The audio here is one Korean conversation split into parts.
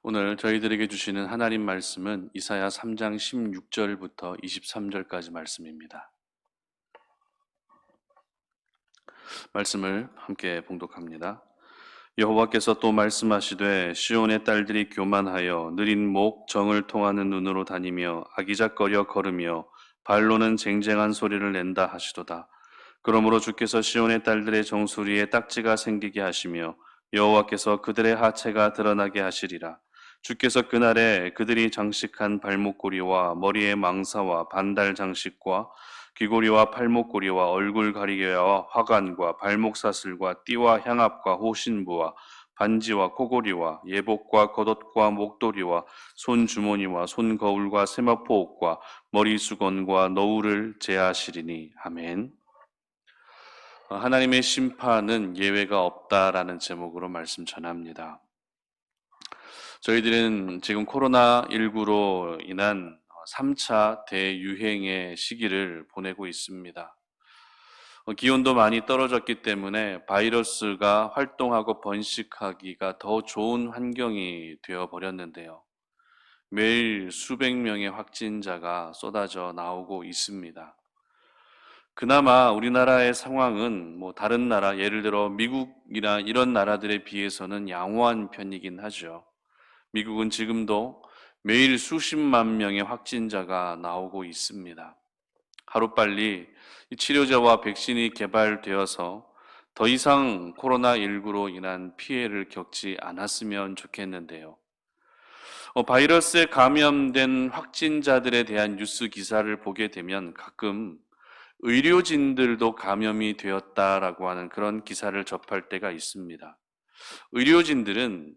오늘 저희들에게 주시는 하나님 말씀은 이사야 3장 16절부터 23절까지 말씀입니다. 말씀을 함께 봉독합니다. 여호와께서 또 말씀하시되 시온의 딸들이 교만하여 느린 목 정을 통하는 눈으로 다니며 아기작거려 걸으며 발로는 쟁쟁한 소리를 낸다 하시도다. 그러므로 주께서 시온의 딸들의 정수리에 딱지가 생기게 하시며 여호와께서 그들의 하체가 드러나게 하시리라. 주께서 그날에 그들이 장식한 발목고리와 머리의 망사와 반달 장식과 귀고리와 팔목고리와 얼굴 가리개와 화관과 발목 사슬과 띠와 향압과 호신부와 반지와 코고리와 예복과 겉옷과 목도리와 손주머니와 손거울과 세마포 옷과 머리수건과 너울을 제하시리니. 아멘. 하나님의 심판은 예외가 없다라는 제목으로 말씀 전합니다. 저희들은 지금 코로나19로 인한 3차 대유행의 시기를 보내고 있습니다. 기온도 많이 떨어졌기 때문에 바이러스가 활동하고 번식하기가 더 좋은 환경이 되어버렸는데요. 매일 수백 명의 확진자가 쏟아져 나오고 있습니다. 그나마 우리나라의 상황은 다른 나라, 예를 들어 미국이나 이런 나라들에 비해서는 양호한 편이긴 하죠. 미국은 지금도 매일 수십만 명의 확진자가 나오고 있습니다. 하루빨리 치료제와 백신이 개발되어서 더 이상 코로나19로 인한 피해를 겪지 않았으면 좋겠는데요. 바이러스에 감염된 확진자들에 대한 뉴스 기사를 보게 되면 가끔 의료진들도 감염이 되었다라고 하는 그런 기사를 접할 때가 있습니다. 의료진들은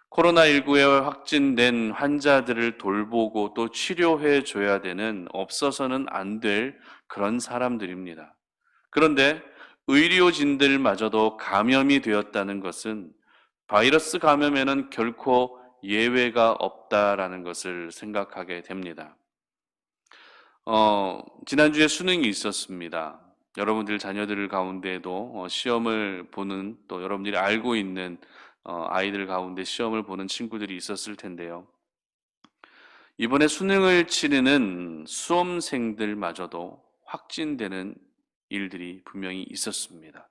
코로나19에 확진된 환자들을 돌보고 또 치료해 줘야 되는 없어서는 안 될 그런 사람들입니다. 그런데 의료진들마저도 감염이 되었다는 것은 바이러스 감염에는 결코 예외가 없다라는 것을 생각하게 됩니다. 지난주에 수능이 있었습니다. 여러분들 자녀들 가운데에도 시험을 보는, 또 여러분들이 알고 있는 아이들 가운데 시험을 보는 친구들이 있었을 텐데요. 이번에 수능을 치르는 수험생들마저도 확진되는 일들이 분명히 있었습니다.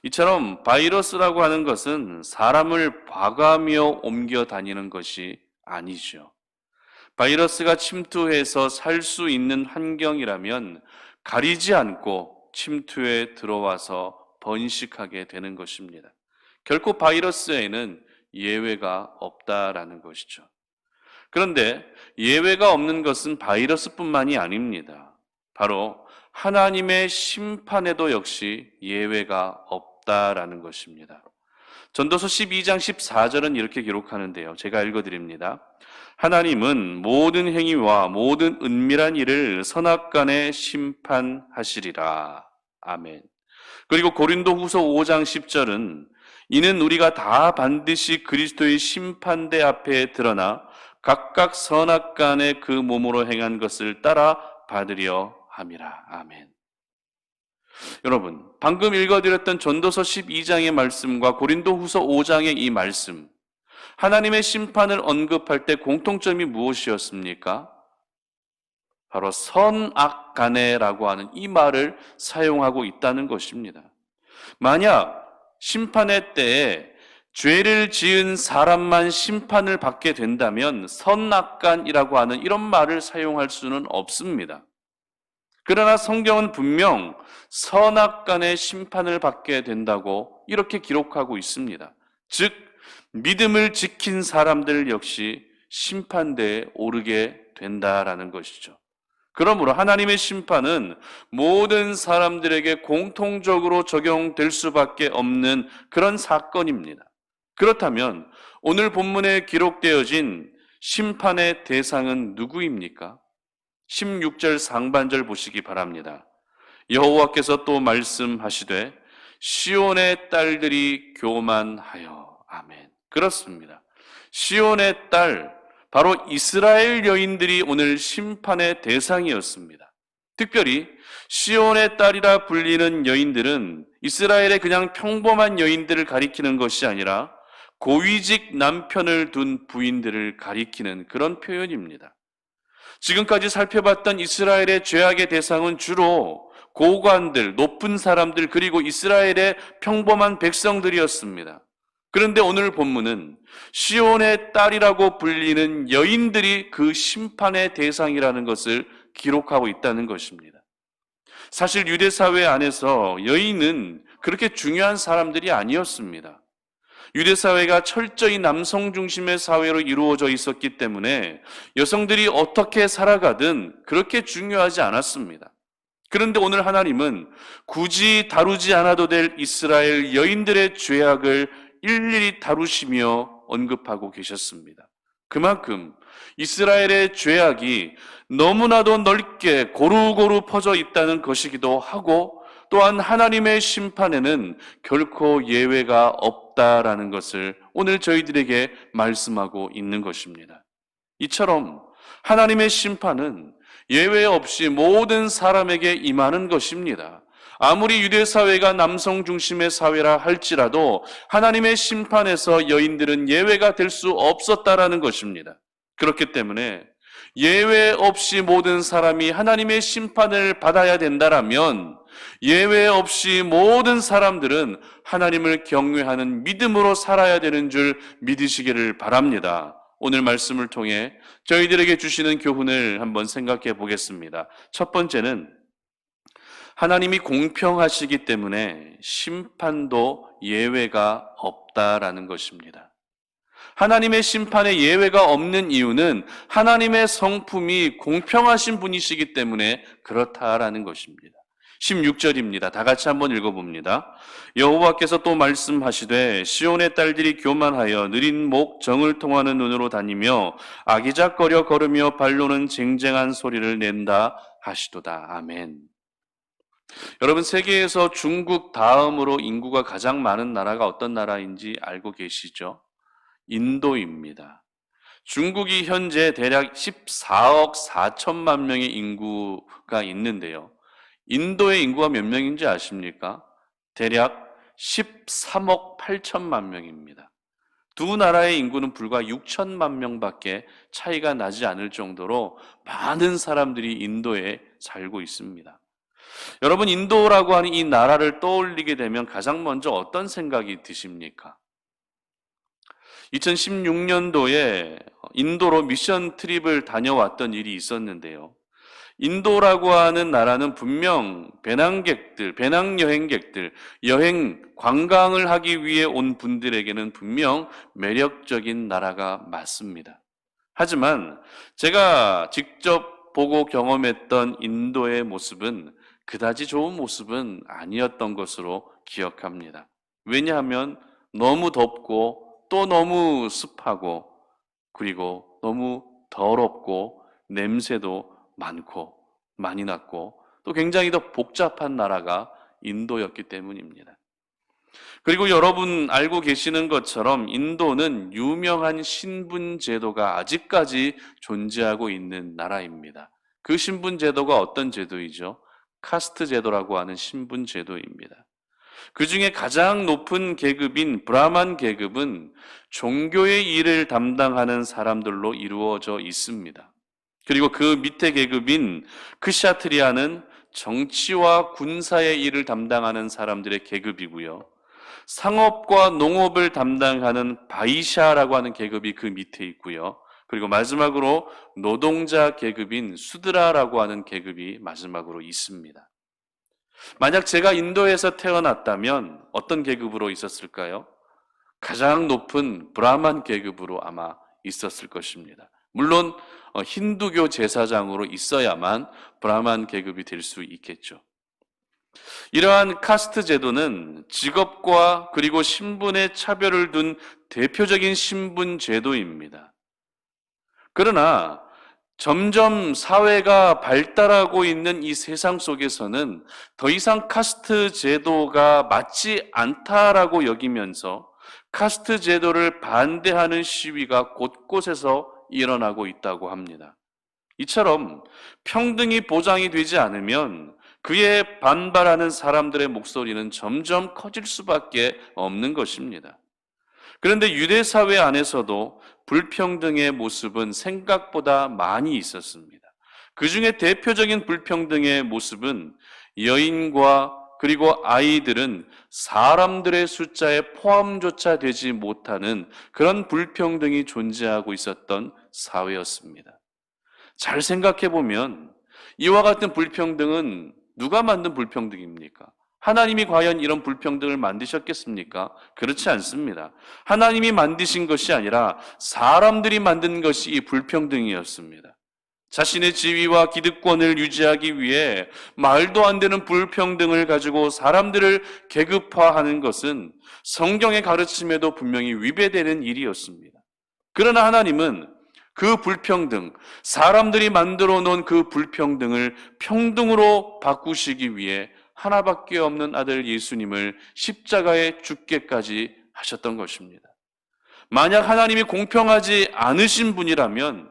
이처럼 바이러스라고 하는 것은 사람을 봐가며 옮겨 다니는 것이 아니죠. 바이러스가 침투해서 살 수 있는 환경이라면 가리지 않고 침투해 들어와서 번식하게 되는 것입니다. 결코 바이러스에는 예외가 없다라는 것이죠. 그런데 예외가 없는 것은 바이러스뿐만이 아닙니다. 바로 하나님의 심판에도 역시 예외가 없다라는 것입니다. 전도서 12장 14절은 이렇게 기록하는데요. 제가 읽어드립니다. 하나님은 모든 행위와 모든 은밀한 일을 선악간에 심판하시리라. 아멘. 그리고 고린도후서 5장 10절은 이는 우리가 다 반드시 그리스도의 심판대 앞에 드러나 각각 선악간에 그 몸으로 행한 것을 따라 받으려 함이라. 아멘. 여러분, 방금 읽어드렸던 전도서 12장의 말씀과 고린도후서 5장의 이 말씀, 하나님의 심판을 언급할 때 공통점이 무엇이었습니까? 바로 선악간에라고 하는 이 말을 사용하고 있다는 것입니다. 만약 심판의 때에 죄를 지은 사람만 심판을 받게 된다면 선악간이라고 하는 이런 말을 사용할 수는 없습니다. 그러나 성경은 분명 선악간의 심판을 받게 된다고 이렇게 기록하고 있습니다. 즉 믿음을 지킨 사람들 역시 심판대에 오르게 된다라는 것이죠. 그러므로 하나님의 심판은 모든 사람들에게 공통적으로 적용될 수밖에 없는 그런 사건입니다. 그렇다면 오늘 본문에 기록되어진 심판의 대상은 누구입니까? 16절 상반절 보시기 바랍니다. 여호와께서 또 말씀하시되 시온의 딸들이 교만하여. 아멘. 그렇습니다. 시온의 딸, 바로 이스라엘 여인들이 오늘 심판의 대상이었습니다. 특별히 시온의 딸이라 불리는 여인들은 이스라엘의 그냥 평범한 여인들을 가리키는 것이 아니라 고위직 남편을 둔 부인들을 가리키는 그런 표현입니다. 지금까지 살펴봤던 이스라엘의 죄악의 대상은 주로 고관들, 높은 사람들, 그리고 이스라엘의 평범한 백성들이었습니다. 그런데 오늘 본문은 시온의 딸이라고 불리는 여인들이 그 심판의 대상이라는 것을 기록하고 있다는 것입니다. 사실 유대 사회 안에서 여인은 그렇게 중요한 사람들이 아니었습니다. 유대 사회가 철저히 남성 중심의 사회로 이루어져 있었기 때문에 여성들이 어떻게 살아가든 그렇게 중요하지 않았습니다. 그런데 오늘 하나님은 굳이 다루지 않아도 될 이스라엘 여인들의 죄악을 일일이 다루시며 언급하고 계셨습니다. 그만큼 이스라엘의 죄악이 너무나도 넓게 고루고루 퍼져 있다는 것이기도 하고, 또한 하나님의 심판에는 결코 예외가 없다라는 것을 오늘 저희들에게 말씀하고 있는 것입니다. 이처럼 하나님의 심판은 예외 없이 모든 사람에게 임하는 것입니다. 아무리 유대 사회가 남성 중심의 사회라 할지라도 하나님의 심판에서 여인들은 예외가 될 수 없었다라는 것입니다. 그렇기 때문에 예외 없이 모든 사람이 하나님의 심판을 받아야 된다라면 예외 없이 모든 사람들은 하나님을 경외하는 믿음으로 살아야 되는 줄 믿으시기를 바랍니다. 오늘 말씀을 통해 저희들에게 주시는 교훈을 한번 생각해 보겠습니다. 첫 번째는 하나님이 공평하시기 때문에 심판도 예외가 없다라는 것입니다. 하나님의 심판에 예외가 없는 이유는 하나님의 성품이 공평하신 분이시기 때문에 그렇다라는 것입니다. 16절입니다. 다 같이 한번 읽어봅니다. 여호와께서 또 말씀하시되 시온의 딸들이 교만하여 느린 목 정을 통하는 눈으로 다니며 아기작거려 걸으며 발로는 쟁쟁한 소리를 낸다 하시도다. 아멘. 여러분, 세계에서 중국 다음으로 인구가 가장 많은 나라가 어떤 나라인지 알고 계시죠? 인도입니다. 중국이 현재 대략 14억 4천만 명의 인구가 있는데요. 인도의 인구가 몇 명인지 아십니까? 대략 13억 8천만 명입니다. 두 나라의 인구는 불과 6천만 명밖에 차이가 나지 않을 정도로 많은 사람들이 인도에 살고 있습니다. 여러분, 인도라고 하는 이 나라를 떠올리게 되면 가장 먼저 어떤 생각이 드십니까? 2016년도에 인도로 미션 트립을 다녀왔던 일이 있었는데요. 인도라고 하는 나라는 분명 배낭여행객들, 관광을 하기 위해 온 분들에게는 분명 매력적인 나라가 맞습니다. 하지만 제가 직접 보고 경험했던 인도의 모습은 그다지 좋은 모습은 아니었던 것으로 기억합니다. 왜냐하면 너무 덥고 또 너무 습하고 그리고 너무 더럽고 냄새도 많고 많이 났고 또 굉장히 더 복잡한 나라가 인도였기 때문입니다. 그리고 여러분 알고 계시는 것처럼 인도는 유명한 신분 제도가 아직까지 존재하고 있는 나라입니다. 그 신분 제도가 어떤 제도이죠? 카스트 제도라고 하는 신분 제도입니다. 그 중에 가장 높은 계급인 브라만 계급은 종교의 일을 담당하는 사람들로 이루어져 있습니다. 그리고 그 밑에 계급인 크샤트리아는 정치와 군사의 일을 담당하는 사람들의 계급이고요. 상업과 농업을 담당하는 바이샤라고 하는 계급이 그 밑에 있고요. 그리고 마지막으로 노동자 계급인 수드라라고 하는 계급이 마지막으로 있습니다. 만약 제가 인도에서 태어났다면 어떤 계급으로 있었을까요? 가장 높은 브라만 계급으로 아마 있었을 것입니다. 물론 힌두교 제사장으로 있어야만 브라만 계급이 될 수 있겠죠. 이러한 카스트 제도는 직업과 그리고 신분의 차별을 둔 대표적인 신분 제도입니다. 그러나 점점 사회가 발달하고 있는 이 세상 속에서는 더 이상 카스트 제도가 맞지 않다라고 여기면서 카스트 제도를 반대하는 시위가 곳곳에서 일어나고 있다고 합니다. 이처럼 평등이 보장이 되지 않으면 그에 반발하는 사람들의 목소리는 점점 커질 수밖에 없는 것입니다. 그런데 유대 사회 안에서도 불평등의 모습은 생각보다 많이 있었습니다. 그 중에 대표적인 불평등의 모습은 여인과 그리고 아이들은 사람들의 숫자에 포함조차 되지 못하는 그런 불평등이 존재하고 있었던 사회였습니다. 잘 생각해 보면 이와 같은 불평등은 누가 만든 불평등입니까? 하나님이 과연 이런 불평등을 만드셨겠습니까? 그렇지 않습니다. 하나님이 만드신 것이 아니라 사람들이 만든 것이 이 불평등이었습니다. 자신의 지위와 기득권을 유지하기 위해 말도 안 되는 불평등을 가지고 사람들을 계급화하는 것은 성경의 가르침에도 분명히 위배되는 일이었습니다. 그러나 하나님은 그 불평등, 사람들이 만들어 놓은 그 불평등을 평등으로 바꾸시기 위해 하나밖에 없는 아들 예수님을 십자가에 죽게까지 하셨던 것입니다. 만약 하나님이 공평하지 않으신 분이라면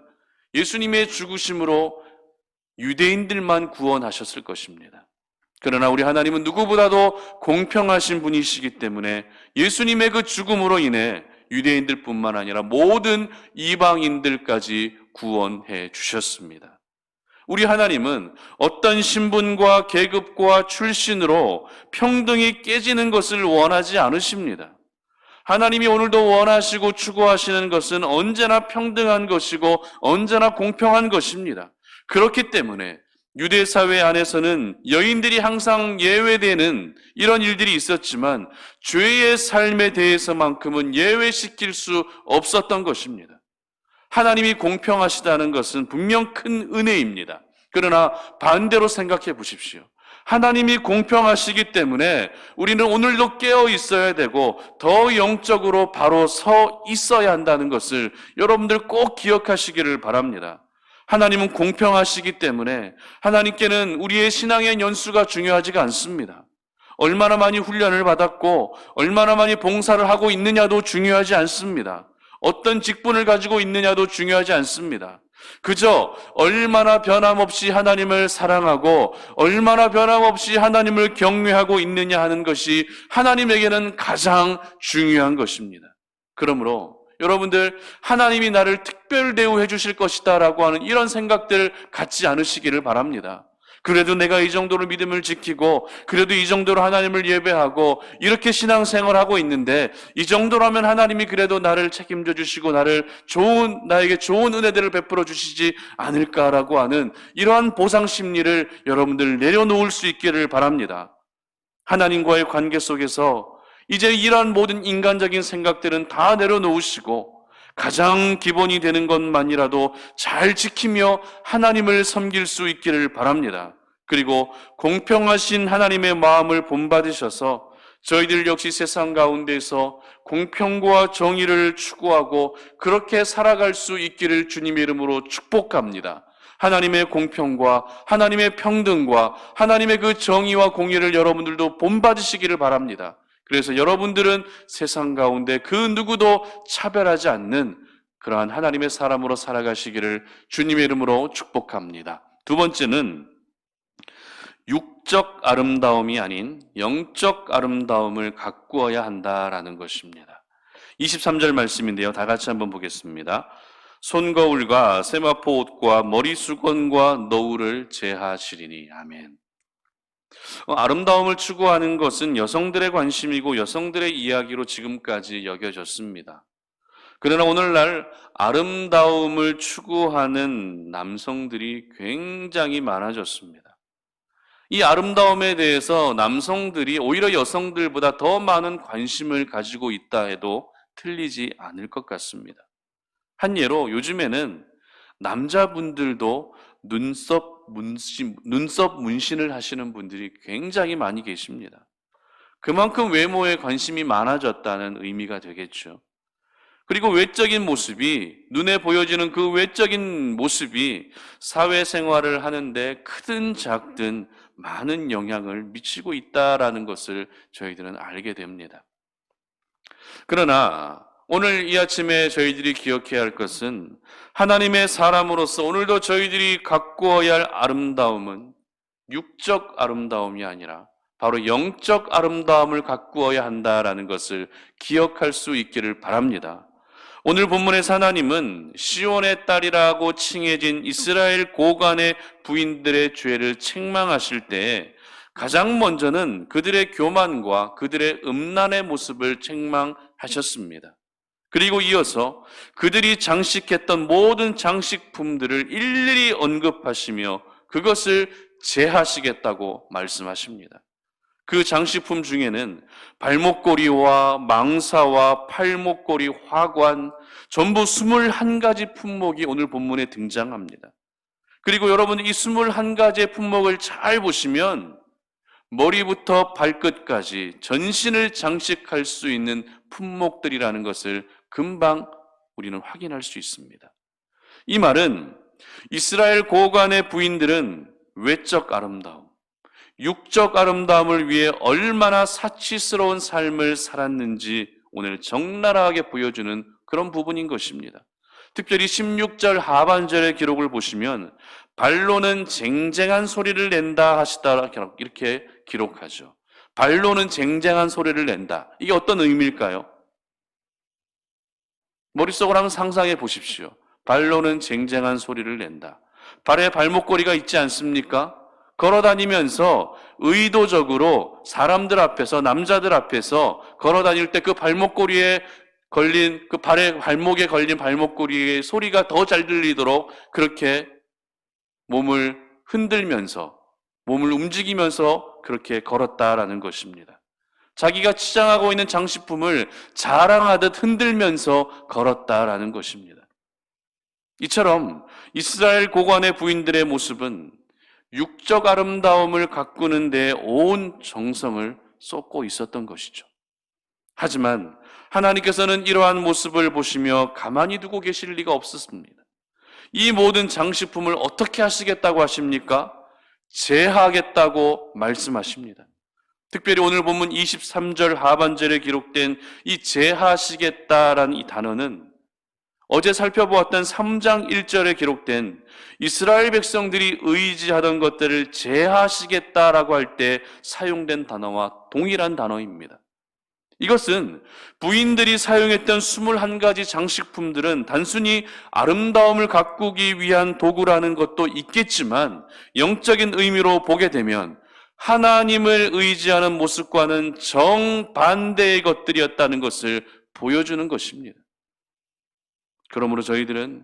예수님의 죽으심으로 유대인들만 구원하셨을 것입니다. 그러나 우리 하나님은 누구보다도 공평하신 분이시기 때문에 예수님의 그 죽음으로 인해 유대인들뿐만 아니라 모든 이방인들까지 구원해 주셨습니다. 우리 하나님은 어떤 신분과 계급과 출신으로 평등이 깨지는 것을 원하지 않으십니다. 하나님이 오늘도 원하시고 추구하시는 것은 언제나 평등한 것이고 언제나 공평한 것입니다. 그렇기 때문에 유대 사회 안에서는 여인들이 항상 예외되는 이런 일들이 있었지만 죄의 삶에 대해서만큼은 예외시킬 수 없었던 것입니다. 하나님이 공평하시다는 것은 분명 큰 은혜입니다. 그러나 반대로 생각해 보십시오. 하나님이 공평하시기 때문에 우리는 오늘도 깨어 있어야 되고 더 영적으로 바로 서 있어야 한다는 것을 여러분들 꼭 기억하시기를 바랍니다. 하나님은 공평하시기 때문에 하나님께는 우리의 신앙의 연수가 중요하지가 않습니다. 얼마나 많이 훈련을 받았고 얼마나 많이 봉사를 하고 있느냐도 중요하지 않습니다. 어떤 직분을 가지고 있느냐도 중요하지 않습니다. 그저 얼마나 변함없이 하나님을 사랑하고 얼마나 변함없이 하나님을 경외하고 있느냐 하는 것이 하나님에게는 가장 중요한 것입니다. 그러므로 여러분들 하나님이 나를 특별 대우해 주실 것이다 라고 하는 이런 생각들 갖지 않으시기를 바랍니다. 그래도 내가 이 정도로 믿음을 지키고 그래도 이 정도로 하나님을 예배하고 이렇게 신앙생활하고 있는데 이 정도라면 하나님이 그래도 나를 책임져 주시고 나에게 좋은 은혜들을 베풀어 주시지 않을까라고 하는 이러한 보상 심리를 여러분들 내려놓을 수 있기를 바랍니다. 하나님과의 관계 속에서 이제 이러한 모든 인간적인 생각들은 다 내려놓으시고 가장 기본이 되는 것만이라도 잘 지키며 하나님을 섬길 수 있기를 바랍니다. 그리고 공평하신 하나님의 마음을 본받으셔서 저희들 역시 세상 가운데서 공평과 정의를 추구하고 그렇게 살아갈 수 있기를 주님의 이름으로 축복합니다. 하나님의 공평과 하나님의 평등과 하나님의 그 정의와 공의를 여러분들도 본받으시기를 바랍니다. 그래서 여러분들은 세상 가운데 그 누구도 차별하지 않는 그러한 하나님의 사람으로 살아가시기를 주님의 이름으로 축복합니다. 두 번째는 육적 아름다움이 아닌 영적 아름다움을 가꾸어야 한다라는 것입니다. 23절 말씀인데요. 다 같이 한번 보겠습니다. 손거울과 세마포 옷과 머리수건과 너울을 제하시리니. 아멘. 아름다움을 추구하는 것은 여성들의 관심이고 여성들의 이야기로 지금까지 여겨졌습니다. 그러나 오늘날 아름다움을 추구하는 남성들이 굉장히 많아졌습니다. 이 아름다움에 대해서 남성들이 오히려 여성들보다 더 많은 관심을 가지고 있다 해도 틀리지 않을 것 같습니다. 한 예로 요즘에는 남자분들도 눈썹 문신을 하시는 분들이 굉장히 많이 계십니다. 그만큼 외모에 관심이 많아졌다는 의미가 되겠죠. 그리고 외적인 모습이, 눈에 보여지는 그 외적인 모습이 사회생활을 하는데 크든 작든 많은 영향을 미치고 있다라는 것을 저희들은 알게 됩니다. 그러나 오늘 이 아침에 저희들이 기억해야 할 것은 하나님의 사람으로서 오늘도 저희들이 가꾸어야 할 아름다움은 육적 아름다움이 아니라 바로 영적 아름다움을 가꾸어야 한다라는 것을 기억할 수 있기를 바랍니다. 오늘 본문에서 하나님은 시온의 딸이라고 칭해진 이스라엘 고관의 부인들의 죄를 책망하실 때 가장 먼저는 그들의 교만과 그들의 음란의 모습을 책망하셨습니다. 그리고 이어서 그들이 장식했던 모든 장식품들을 일일이 언급하시며 그것을 제하시겠다고 말씀하십니다. 그 장식품 중에는 발목걸이와 망사와 팔목걸이, 화관, 전부 21가지 품목이 오늘 본문에 등장합니다. 그리고 여러분, 이 21가지의 품목을 잘 보시면 머리부터 발끝까지 전신을 장식할 수 있는 품목들이라는 것을 금방 우리는 확인할 수 있습니다. 이 말은 이스라엘 고관의 부인들은 외적 아름다움, 육적 아름다움을 위해 얼마나 사치스러운 삶을 살았는지 오늘 적나라하게 보여주는 그런 부분인 것입니다. 특별히 16절 하반절의 기록을 보시면 발로는 쟁쟁한 소리를 낸다 하시다 이렇게 기록하죠. 발로는 쟁쟁한 소리를 낸다. 이게 어떤 의미일까요? 머릿속으로 한번 상상해 보십시오. 발로는 쟁쟁한 소리를 낸다. 발에 발목걸이가 있지 않습니까? 걸어다니면서 의도적으로 사람들 앞에서, 남자들 앞에서 걸어다닐 때 그 발목걸이에 걸린, 그 발목에 걸린 발목걸이의 소리가 더 잘 들리도록 그렇게 몸을 흔들면서, 몸을 움직이면서 그렇게 걸었다라는 것입니다. 자기가 치장하고 있는 장식품을 자랑하듯 흔들면서 걸었다라는 것입니다. 이처럼 이스라엘 고관의 부인들의 모습은 육적 아름다움을 가꾸는 데 온 정성을 쏟고 있었던 것이죠. 하지만 하나님께서는 이러한 모습을 보시며 가만히 두고 계실 리가 없었습니다. 이 모든 장식품을 어떻게 하시겠다고 하십니까? 제하겠다고 말씀하십니다. 특별히 오늘 본문 23절 하반절에 기록된 이 제하시겠다라는 이 단어는 어제 살펴보았던 3장 1절에 기록된 이스라엘 백성들이 의지하던 것들을 제하시겠다라고 할 때 사용된 단어와 동일한 단어입니다. 이것은 부인들이 사용했던 21가지 장식품들은 단순히 아름다움을 가꾸기 위한 도구라는 것도 있겠지만 영적인 의미로 보게 되면 하나님을 의지하는 모습과는 정반대의 것들이었다는 것을 보여주는 것입니다. 그러므로 저희들은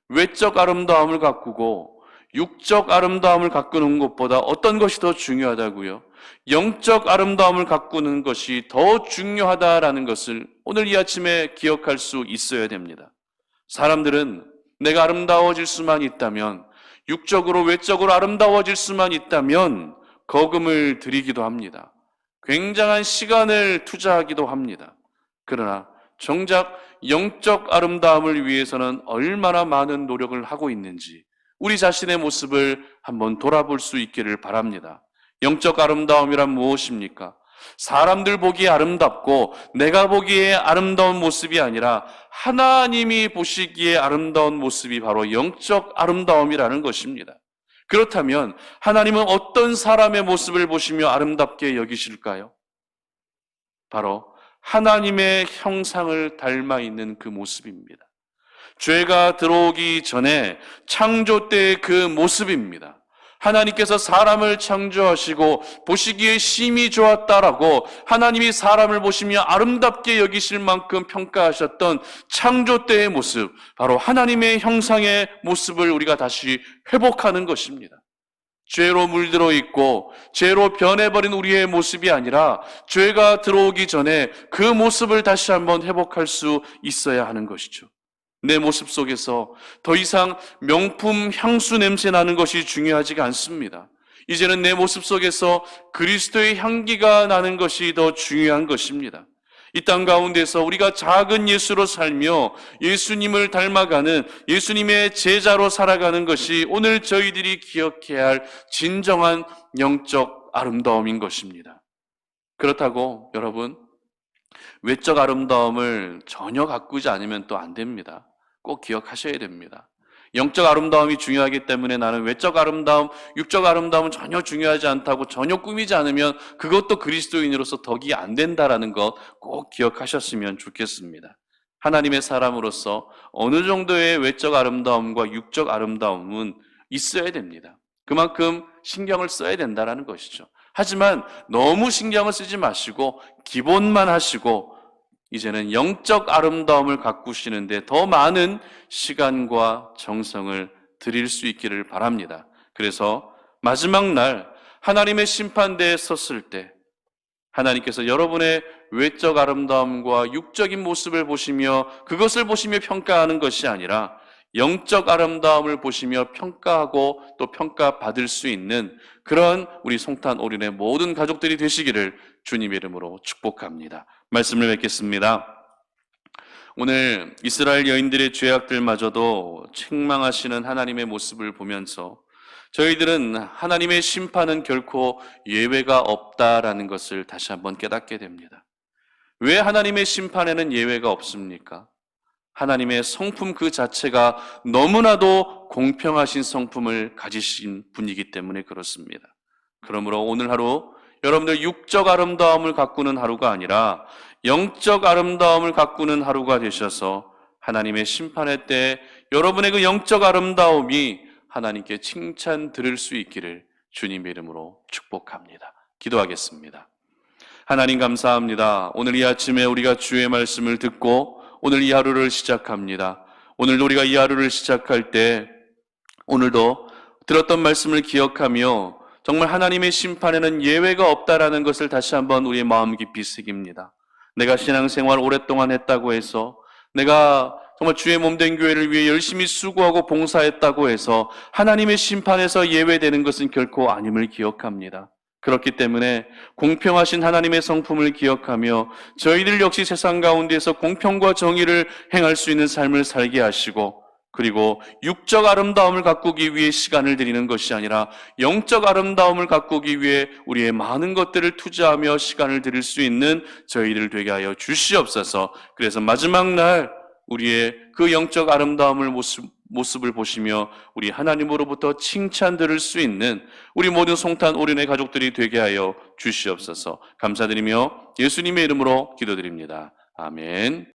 외적 아름다움을 가꾸고 육적 아름다움을 가꾸는 것보다 어떤 것이 더 중요하다고요? 영적 아름다움을 가꾸는 것이 더 중요하다라는 것을 오늘 이 아침에 기억할 수 있어야 됩니다. 사람들은 내가 아름다워질 수만 있다면, 육적으로 외적으로 아름다워질 수만 있다면 거금을 들이기도 합니다. 굉장한 시간을 투자하기도 합니다. 그러나 정작 영적 아름다움을 위해서는 얼마나 많은 노력을 하고 있는지 우리 자신의 모습을 한번 돌아볼 수 있기를 바랍니다. 영적 아름다움이란 무엇입니까? 사람들 보기에 아름답고 내가 보기에 아름다운 모습이 아니라 하나님이 보시기에 아름다운 모습이 바로 영적 아름다움이라는 것입니다. 그렇다면 하나님은 어떤 사람의 모습을 보시며 아름답게 여기실까요? 바로 하나님의 형상을 닮아 있는 그 모습입니다. 죄가 들어오기 전에 창조 때의 그 모습입니다. 하나님께서 사람을 창조하시고 보시기에 심히 좋았다라고 하나님이 사람을 보시며 아름답게 여기실 만큼 평가하셨던 창조 때의 모습, 바로 하나님의 형상의 모습을 우리가 다시 회복하는 것입니다. 죄로 물들어 있고 죄로 변해버린 우리의 모습이 아니라 죄가 들어오기 전에 그 모습을 다시 한번 회복할 수 있어야 하는 것이죠. 내 모습 속에서 더 이상 명품 향수 냄새 나는 것이 중요하지가 않습니다. 이제는 내 모습 속에서 그리스도의 향기가 나는 것이 더 중요한 것입니다. 이 땅 가운데서 우리가 작은 예수로 살며 예수님을 닮아가는 예수님의 제자로 살아가는 것이 오늘 저희들이 기억해야 할 진정한 영적 아름다움인 것입니다. 그렇다고 여러분, 외적 아름다움을 전혀 가꾸지 않으면 또 안 됩니다. 꼭 기억하셔야 됩니다. 영적 아름다움이 중요하기 때문에 나는 외적 아름다움, 육적 아름다움은 전혀 중요하지 않다고 전혀 꾸미지 않으면 그것도 그리스도인으로서 덕이 안 된다라는 것 꼭 기억하셨으면 좋겠습니다. 하나님의 사람으로서 어느 정도의 외적 아름다움과 육적 아름다움은 있어야 됩니다. 그만큼 신경을 써야 된다라는 것이죠. 하지만 너무 신경을 쓰지 마시고 기본만 하시고 이제는 영적 아름다움을 가꾸시는데 더 많은 시간과 정성을 드릴 수 있기를 바랍니다. 그래서 마지막 날 하나님의 심판대에 섰을 때 하나님께서 여러분의 외적 아름다움과 육적인 모습을 보시며 그것을 보시며 평가하는 것이 아니라 영적 아름다움을 보시며 평가하고 또 평가받을 수 있는 그런 우리 송탄 오륜의 모든 가족들이 되시기를 주님의 이름으로 축복합니다. 말씀을 맺겠습니다. 오늘 이스라엘 여인들의 죄악들마저도 책망하시는 하나님의 모습을 보면서 저희들은 하나님의 심판은 결코 예외가 없다라는 것을 다시 한번 깨닫게 됩니다. 왜 하나님의 심판에는 예외가 없습니까? 하나님의 성품 그 자체가 너무나도 공평하신 성품을 가지신 분이기 때문에 그렇습니다. 그러므로 오늘 하루 여러분들 육적 아름다움을 가꾸는 하루가 아니라 영적 아름다움을 가꾸는 하루가 되셔서 하나님의 심판의 때 여러분의 그 영적 아름다움이 하나님께 칭찬 들을 수 있기를 주님의 이름으로 축복합니다. 기도하겠습니다. 하나님 감사합니다. 오늘 이 아침에 우리가 주의 말씀을 듣고 오늘 이 하루를 시작합니다. 오늘도 우리가 이 하루를 시작할 때 오늘도 들었던 말씀을 기억하며 정말 하나님의 심판에는 예외가 없다라는 것을 다시 한번 우리의 마음 깊이 새깁니다. 내가 신앙생활 오랫동안 했다고 해서 내가 정말 주의 몸된 교회를 위해 열심히 수고하고 봉사했다고 해서 하나님의 심판에서 예외되는 것은 결코 아님을 기억합니다. 그렇기 때문에 공평하신 하나님의 성품을 기억하며 저희들 역시 세상 가운데서 공평과 정의를 행할 수 있는 삶을 살게 하시고 그리고 육적 아름다움을 가꾸기 위해 시간을 드리는 것이 아니라 영적 아름다움을 가꾸기 위해 우리의 많은 것들을 투자하며 시간을 드릴 수 있는 저희들 되게 하여 주시옵소서. 그래서 마지막 날 우리의 그 영적 아름다움을 모습을 보시며 우리 하나님으로부터 칭찬 들을 수 있는 우리 모든 송탄 오륜의 가족들이 되게 하여 주시옵소서. 감사드리며 예수님의 이름으로 기도드립니다. 아멘.